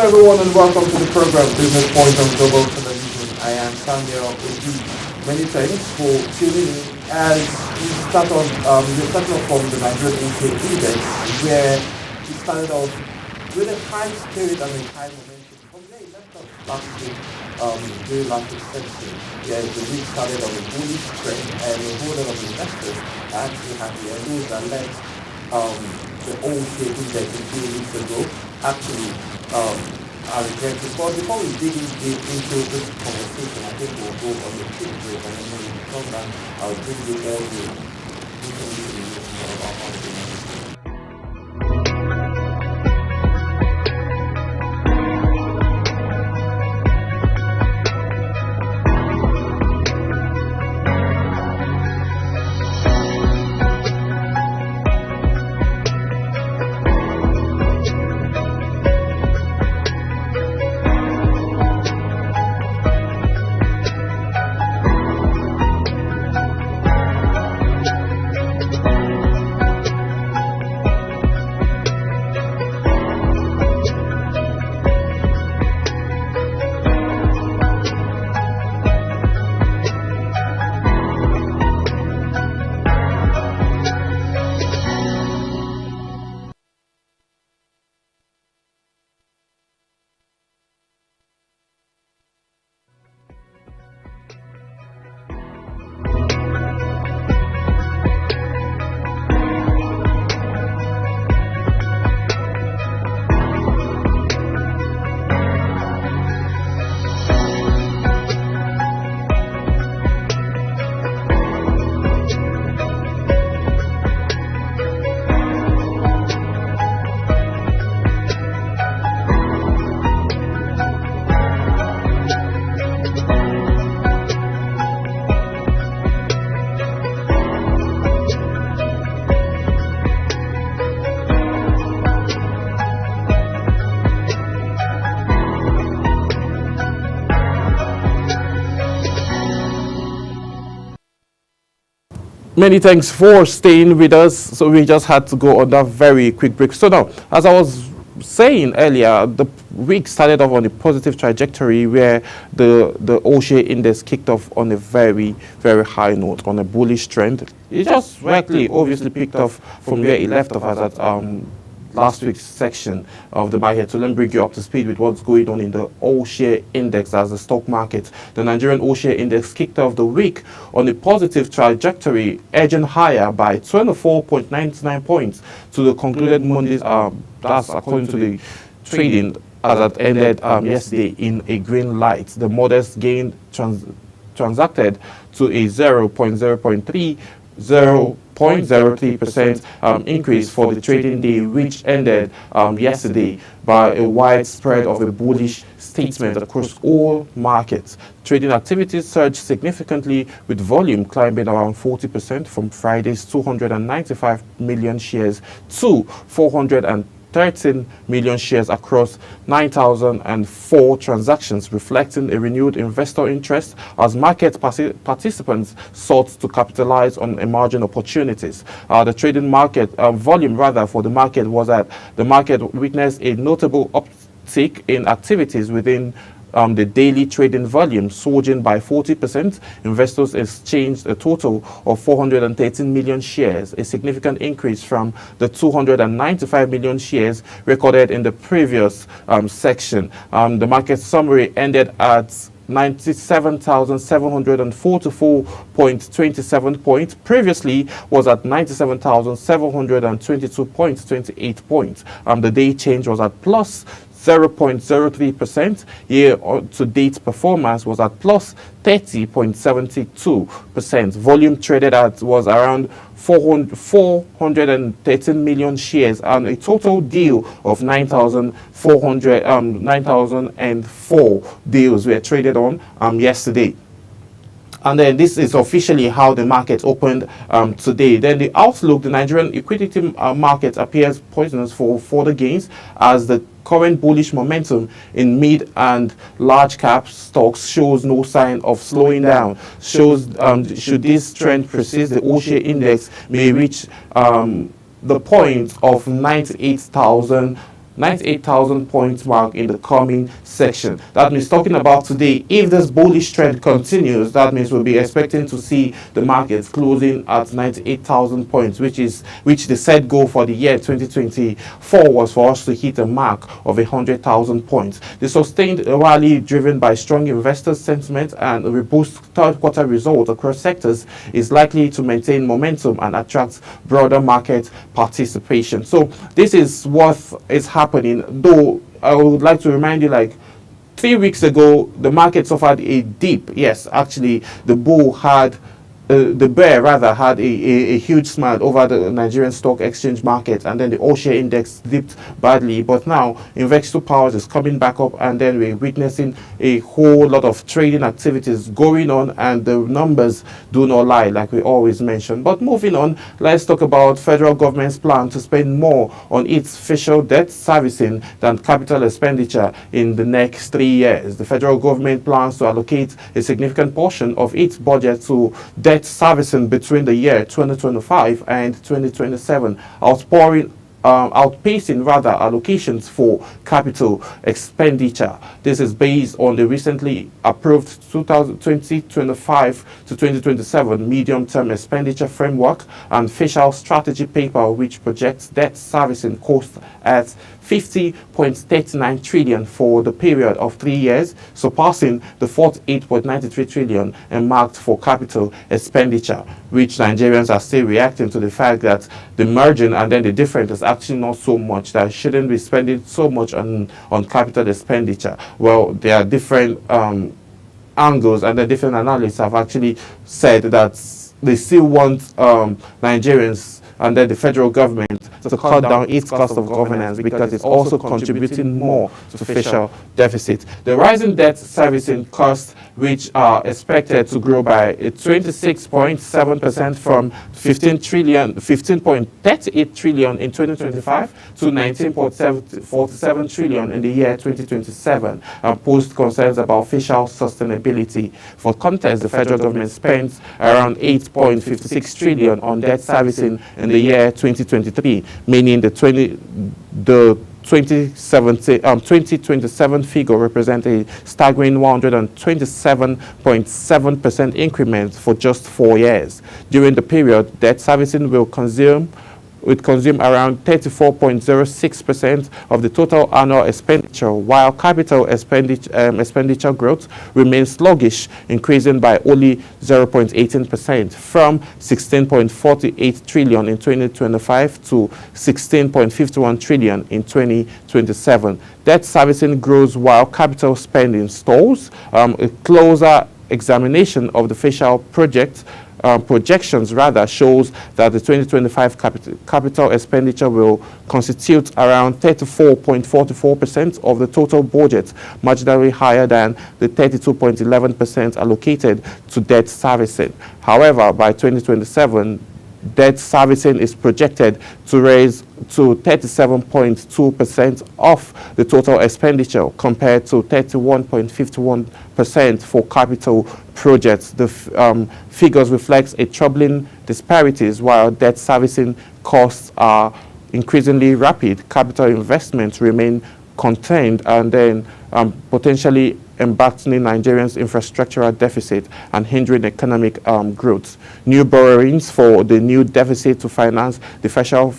everyone, and welcome to the program Business Point on Global Television. I am Samuel Oji. Many thanks for tuning in as we start off from the Nigerian Index, where we started off with a high spirit and a high momentum. From there, it left us last week, during last week's session. Yeah, the week started on a bullish trend, and a whole lot of investors are actually happy, and those that led the old share index a few weeks ago actually are rejected. But before we dig into this conversation, I think we'll go on a quick break, and then when we come back, I'll bring you all the information of our company. Many thanks for staying with us. So we just had to go on that very quick break. So now, as I was saying earlier, the week started off on a positive trajectory where the all-share index kicked off on a very, very high note, on a bullish trend. It just rightly, obviously picked off from where it left off as at last week's section of the market. So let me bring you up to speed with what's going on in the all-share index as the stock market. The Nigerian all-share index kicked off the week on a positive trajectory, edging higher by 24.99 points to the concluded Monday's, that's according to the trading as it ended yesterday in a green light. The modest gain transacted to a 0.03% increase for the trading day, which ended yesterday by a widespread of a bullish statement across all markets. Trading activities surged significantly, with volume climbing around 40% from Friday's 295 million shares to 413 million shares across 9,004 transactions, reflecting a renewed investor interest as market participants sought to capitalize on emerging opportunities. The trading market volume for the market was that the market witnessed a notable uptick in activities within the daily trading volume, surging by 40%. Investors exchanged a total of 413 million shares, a significant increase from the 295 million shares recorded in the previous section. The market summary ended at 97,744.27 points. Previously was at 97,722.28 points. The day change was at plus 0.03%. Year-to-date performance was at plus 30.72%. Volume traded at was around 413 million shares, and a total deal of 9,004 deals were traded on yesterday. And then this is officially how the market opened today. Then the outlook, the Nigerian equity market appears poisonous for further gains as the current bullish momentum in mid and large cap stocks shows no sign of slowing down. Should this trend persist, the all-share index may reach the point of 98,000 98,000 points mark in the coming section. That means, talking about today, if this bullish trend continues, that means we'll be expecting to see the markets closing at 98,000 points, which the set goal for the year 2024 was for us to hit a mark of 100,000 points. The sustained rally driven by strong investor sentiment and a robust third quarter result across sectors is likely to maintain momentum and attract broader market participation. So this is what is happening, though I would like to remind you, like 3 weeks ago, the market suffered a dip. Yes, actually, the bear rather had a huge smile over the Nigerian stock exchange market, and then the all-share index dipped badly. But now Investor Powers is coming back up, and then we're witnessing a whole lot of trading activities going on, and the numbers do not lie, like we always mention. But moving on, let's talk about federal government's plan to spend more on its fiscal debt servicing than capital expenditure in the next 3 years. The federal government plans to allocate a significant portion of its budget to debt servicing between the year 2025 and 2027, outpacing rather allocations for capital expenditure. This is based on the recently approved 2025 to 2027 medium-term expenditure framework and fiscal strategy paper, which projects debt servicing cost at 50.39 trillion for the period of 3 years, surpassing the 48.93 trillion earmarked for capital expenditure, which Nigerians are still reacting to the fact that the margin and then the difference is actually not so much, that shouldn't be spending so much on capital expenditure. Well, there are different angles, and the different analysts have actually said that they still want Nigerians and then the federal government to cut down its cost of governance, because it's also contributing more to fiscal deficit. The rising debt servicing costs, which are expected to grow by 26.7% from 15.38 trillion in 2025 to 19.47 trillion in the year 2027, posed concerns about fiscal sustainability. For context, the federal government spends around 8.56 trillion on debt servicing in the year 2023, meaning the 2027 figure represents a staggering 127.7% increment for just 4 years. During the period, debt servicing will consume around 34.06% of the total annual expenditure, while capital expenditure growth remains sluggish, increasing by only 0.18% from 16.48 trillion in 2025 to 16.51 trillion in 2027. Debt servicing grows while capital spending stalls. A closer examination of the fiscal projections shows that the 2025 capital expenditure will constitute around 34.44% of the total budget, marginally higher than the 32.11% allocated to debt servicing. However, by 2027, debt servicing is projected to raise to 37.2% of the total expenditure, compared to 31.51% for capital projects. The figures reflect a troubling disparities. While debt servicing costs are increasingly rapid, capital investments remain contained, and then potentially emboldening Nigerians' infrastructural deficit and hindering economic growth. New borrowings for the new deficit to finance the fiscal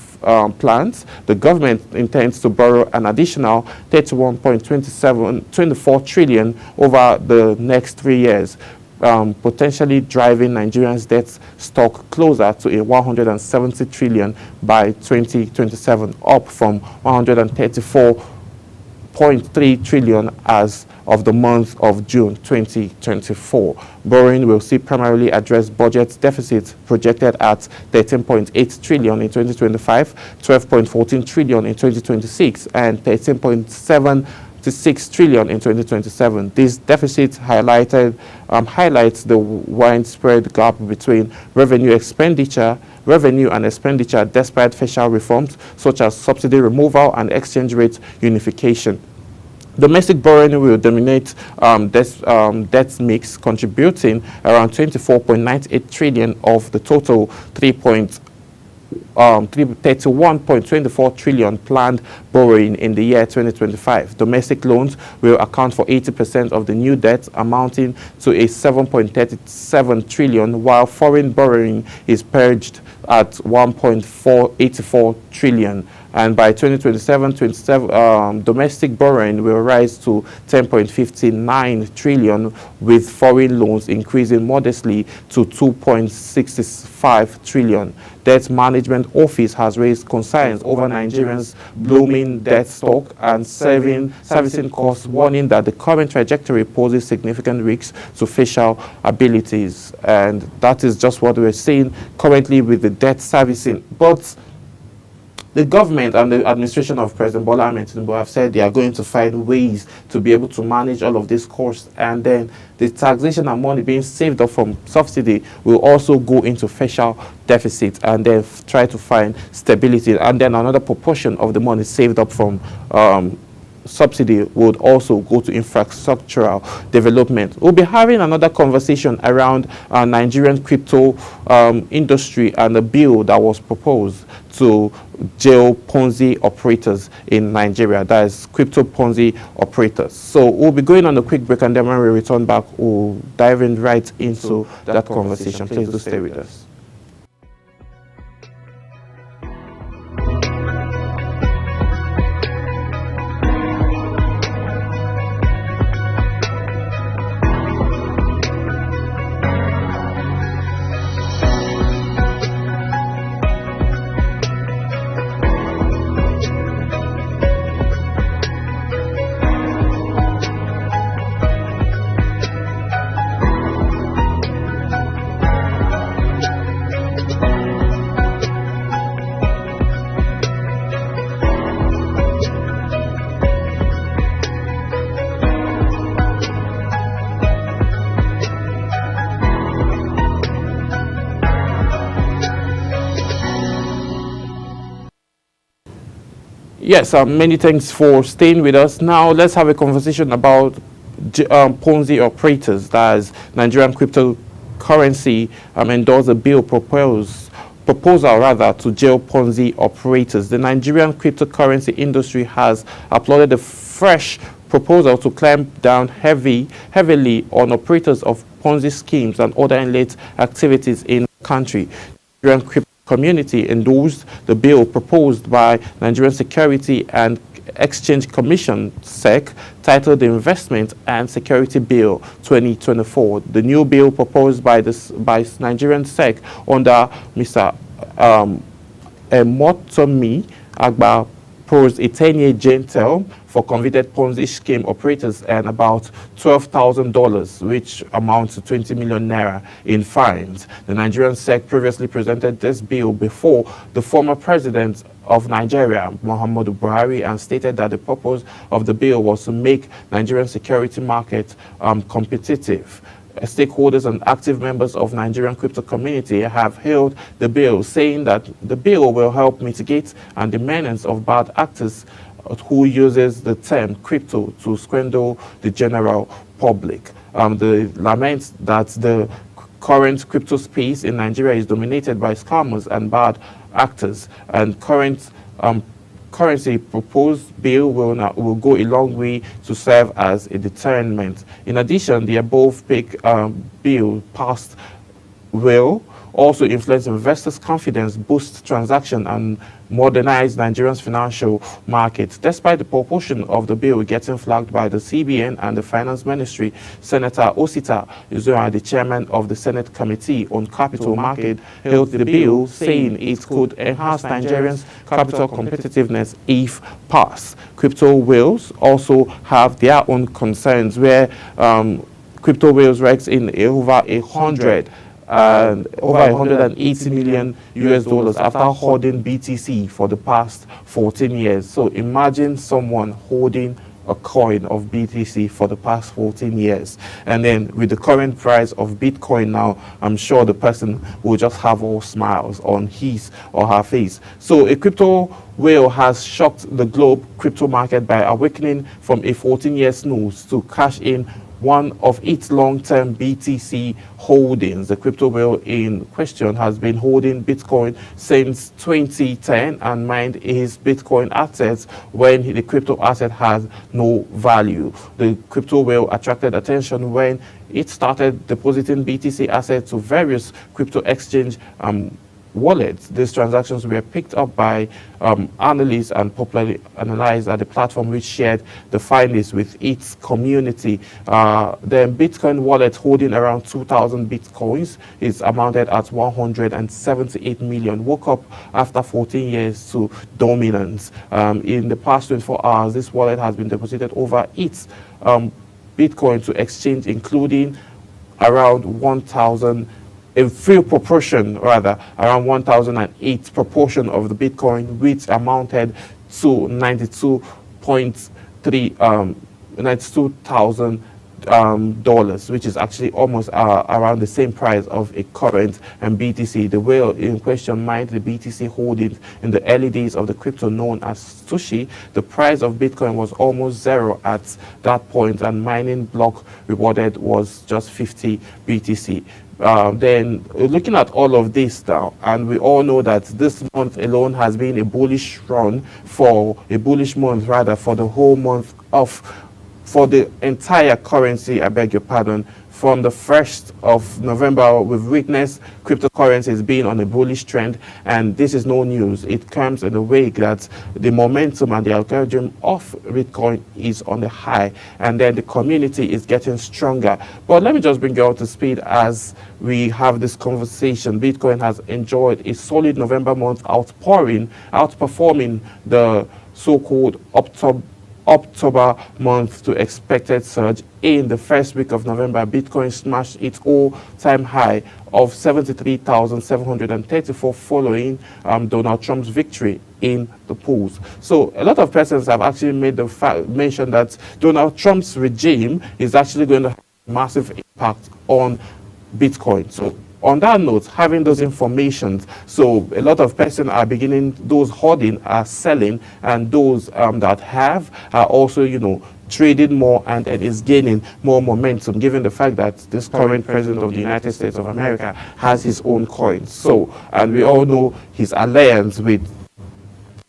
plans. The government intends to borrow an additional 31.24 trillion over the next 3 years, potentially driving Nigerians' debt stock closer to a 170 trillion by 2027, up from 134.3 trillion as of the month of June 2024. Borrowing will see primarily address budget deficits projected at 13.8 trillion in 2025, 12.14 trillion in 2026, and 13.76 trillion in 2027. This deficit highlights the widespread gap between revenue and expenditure despite fiscal reforms such as subsidy removal and exchange rate unification. Domestic borrowing will dominate debt mix, contributing around 24.98 trillion of the total 3.1 31.24 trillion planned borrowing in the year 2025. Domestic loans will account for 80% of the new debt, amounting to a 7.37 trillion, while foreign borrowing is purged at 1.484 trillion. And by 2027, domestic borrowing will rise to 10.59 trillion, with foreign loans increasing modestly to 2.65 trillion. Debt Management Office has raised concerns over Nigerians' blooming debt stock and servicing costs, warning that the current trajectory poses significant risks to fiscal abilities. And that is just what we're seeing currently with the debt servicing. But the government and the administration of President Bola Ahmed Tinubu have said they are going to find ways to be able to manage all of these costs, and then the taxation and money being saved up from subsidy will also go into fiscal deficit, and then try to find stability, and then another proportion of the money saved up from subsidy would also go to infrastructural development. We'll be having another conversation around Nigerian crypto industry and the bill that was proposed to jail Ponzi operators in Nigeria, that is crypto Ponzi operators. So we'll be going on a quick break, and then when we return back, we'll dive in right into that conversation. Please do stay with us. Yes, many thanks for staying with us. Now let's have a conversation about Ponzi operators. That is, Nigerian cryptocurrency endorsed a bill proposal to jail Ponzi operators. The Nigerian cryptocurrency industry has applauded the fresh proposal to clamp down heavily on operators of Ponzi schemes and other illicit activities in the country. The Nigerian crypto community endorsed the bill proposed by Nigerian Security and Exchange Commission (SEC), titled the Investment and Security Bill 2024. The new bill proposed by Nigerian SEC under Mr. Emotomi Agba proposed a 10-year jail term for convicted Ponzi scheme operators and about $12,000, which amounts to 20 million naira in fines. The Nigerian SEC previously presented this bill before the former president of Nigeria, Muhammadu Buhari, and stated that the purpose of the bill was to make Nigerian security market competitive. Stakeholders and active members of Nigerian crypto community have hailed the bill, saying that the bill will help mitigate and the menace of bad actors who uses the term crypto to swindle the general public. They lament that the current crypto space in Nigeria is dominated by scammers and bad actors, and current currency proposed bill will go a long way to serve as a deterrent. In addition, the above bill passed will also influence investors' confidence, boost transaction, and modernize Nigeria's financial market. Despite the proportion of the bill getting flagged by the CBN and the Finance Ministry, Senator Osita Uzua, the chairman of the Senate Committee on Capital Market, hailed the bill, saying it could enhance Nigerians' capital competitiveness if passed. Crypto whales also have their own concerns, where crypto whales ranks in over 180 million US dollars after holding BTC for the past 14 years. So imagine someone holding a coin of BTC for the past 14 years. And then with the current price of Bitcoin now, I'm sure the person will just have all smiles on his or her face. So a crypto whale has shocked the globe crypto market by awakening from a 14-year snooze to cash in one of its long-term BTC holdings. The crypto whale in question has been holding Bitcoin since 2010 and mined his Bitcoin assets when the crypto asset has no value. The crypto whale attracted attention when it started depositing BTC assets to various crypto exchange wallets. These transactions were picked up by analysts and popularly analyzed at the platform, which shared the findings with its community. The Bitcoin wallet, holding around 2,000 Bitcoins, is amounted at 178 million, woke up after 14 years to dominance. In the past 24 hours, this wallet has been deposited over its Bitcoin to exchange, including around 1,000, a few proportion rather, around 1,008 proportion of the Bitcoin, which amounted to 92,000 dollars, which is actually almost around the same price of a current BTC. The whale in question mined the BTC holdings in the early days of the crypto known as Sushi. The price of Bitcoin was almost zero at that point, and mining block rewarded was just 50 BTC. Then looking at all of this now, and we all know that this month alone has been a bullish month for the whole month of, for the entire currency, I beg your pardon. From the 1st of November, we've witnessed cryptocurrencies being on a bullish trend, and this is no news. It comes in the wake that the momentum and the algorithm of Bitcoin is on the high, and then the community is getting stronger. But let me just bring you up to speed as we have this conversation. Bitcoin has enjoyed a solid November month, outperforming the so-called October month to expected surge. In the first week of November, Bitcoin smashed its all-time high of 73,734 following Donald Trump's victory in the polls. So a lot of persons have actually made the mention that Donald Trump's regime is actually going to have a massive impact on Bitcoin. So on that note, having those informations, so a lot of persons are beginning, those hoarding are selling, and those that have are also, trading more, and it is gaining more momentum, given the fact that this current president of the United States of America has his own coins. So, and we all know his alliance with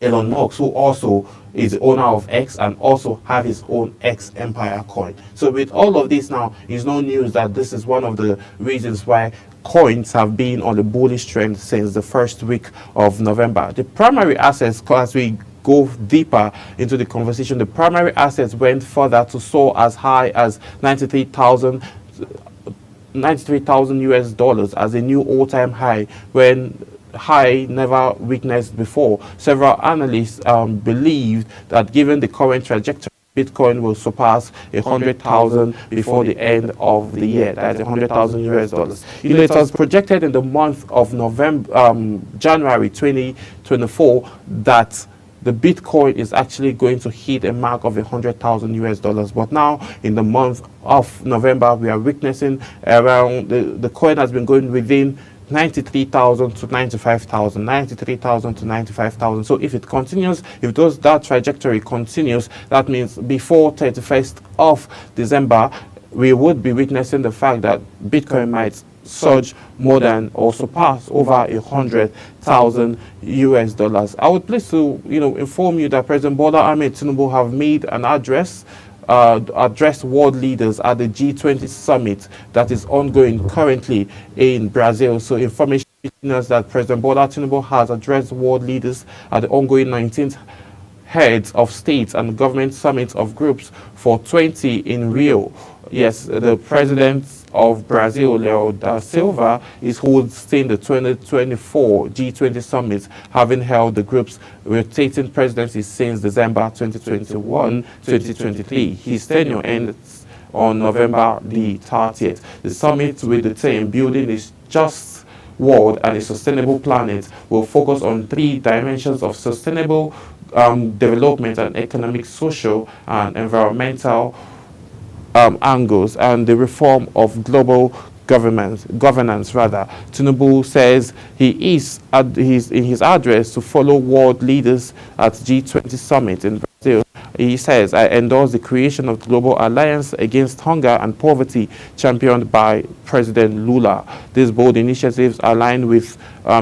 Elon Musk, who also is the owner of X and also have his own X Empire coin. So with all of this now, it's no news that this is one of the reasons why coins have been on the bullish trend since the first week of November. The primary assets, as we go deeper into the conversation, the primary assets went further to soar as high as 93,000 US dollars as a new all-time high, when high never witnessed before. Several analysts believe that given the current trajectory, Bitcoin will surpass 100,000 before the end of the year. That's 100,000 US dollars. It was projected in the month of January 2024 that the Bitcoin is actually going to hit a mark of 100,000 US dollars. But now in the month of November, we are witnessing around the coin has been going within 93,000 to 95,000, 93,000 to 95,000. So if it continues, if that trajectory continues, that means before 31st of December, we would be witnessing the fact that Bitcoin might surge more than or surpass over 100,000 US dollars. I would please to inform you that President Bola Ahmed Tinubu have made an address world leaders at the G20 summit that is ongoing currently in Brazil. So information us that President Bola Tinubu has addressed world leaders at the ongoing 19th heads of states and government summits of groups for 20 in Rio. Yes, the president of Brazil, Lula da Silva, is hosting the 2024 G20 summit, having held the group's rotating presidency since December 2021-2023. His tenure ends on November the 30th. The summit, with the theme Building a Just World and a Sustainable Planet, will focus on 3 dimensions of sustainable development and economic, social, and environmental angles, and the reform of global governance. Tinubu says he is in his address to follow world leaders at G20 summit in Brazil He says, I endorse the creation of the Global Alliance Against Hunger and Poverty championed by President Lula. These bold initiatives align with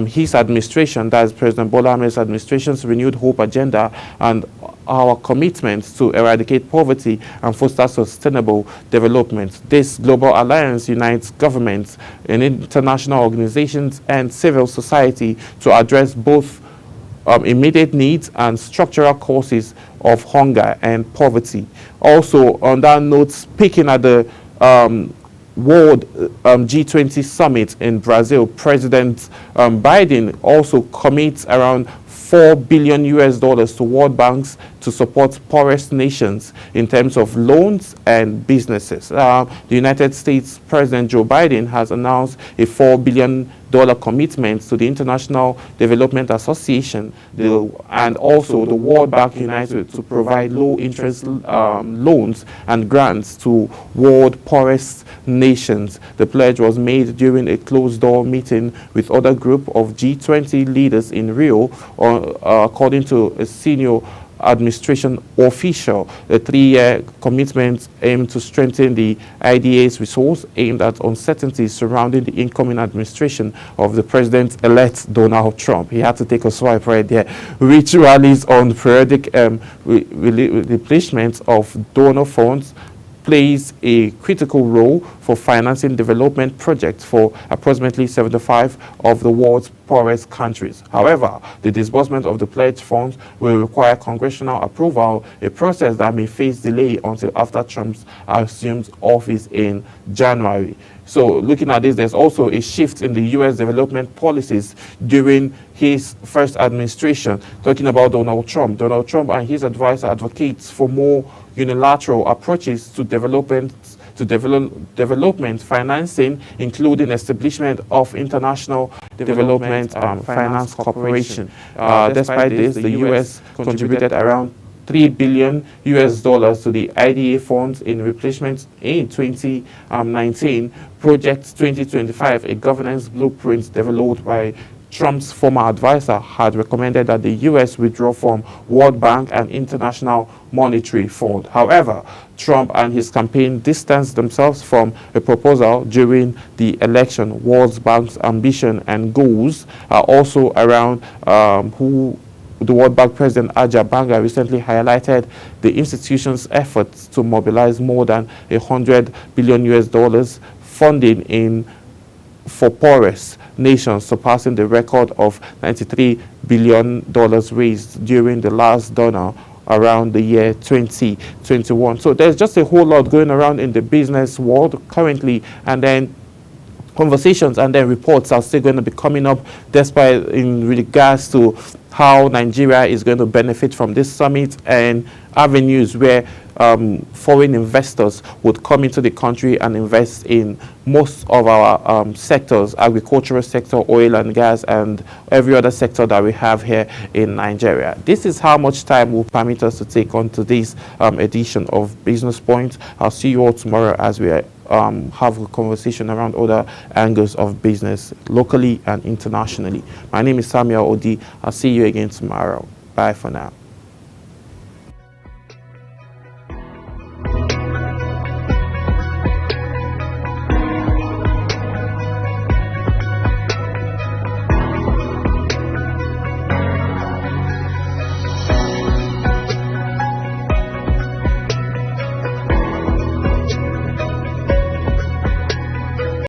his administration, that is President Bola Ahmed's administration's renewed hope agenda, and our commitment to eradicate poverty and foster sustainable development. This global alliance unites governments and international organizations and civil society to address both immediate needs and structural causes of hunger and poverty. Also, on that note, speaking at the World G20 Summit in Brazil, President Biden also commits around $4 billion to world banks to support poorest nations in terms of loans and businesses. The United States President Joe Biden has announced a $4 billion commitment to the International Development Association and also the World Bank United to provide low-interest loans and grants to world poorest nations. The pledge was made during a closed-door meeting with other group of G20 leaders in Rio, according to a senior administration official. The 3-year commitment aimed to strengthen the IDA's resource aimed at uncertainties surrounding the incoming administration of the president-elect Donald Trump. He had to take a swipe right there. Which rallies on periodic replenishment of donor funds plays a critical role for financing development projects for approximately 75 of the world's poorest countries. However, the disbursement of the pledged funds will require congressional approval, a process that may face delay until after Trump assumes office in January. So looking at this, there's also a shift in the U.S. development policies during his first administration. Talking about Donald Trump and his advisor advocates for more unilateral approaches to development financing, including establishment of International Development Finance Corporation. Despite this, the U.S. contributed around $3 billion to the IDA funds in replacement in 2019. Project 2025, a governance blueprint developed by Trump's former advisor, had recommended that the U.S. withdraw from World Bank and International Monetary Fund. However, Trump and his campaign distanced themselves from a proposal during the election. World Bank's ambition and goals are also around who the World Bank President Ajay Banga recently highlighted the institution's efforts to mobilize more than $100 billion funding for poorest nations, surpassing the record of $93 billion raised during the last donor around the year 2021. So there's just a whole lot going around in the business world currently, and then conversations and then reports are still going to be coming up, despite in regards to how Nigeria is going to benefit from this summit and avenues where foreign investors would come into the country and invest in most of our sectors, agricultural sector, oil and gas, and every other sector that we have here in Nigeria. This is how much time will permit us to take on today's edition of Business Point. I'll see you all tomorrow as we have a conversation around other angles of business locally and internationally. My name is Samuel Odi. I'll see you again tomorrow. Bye for now.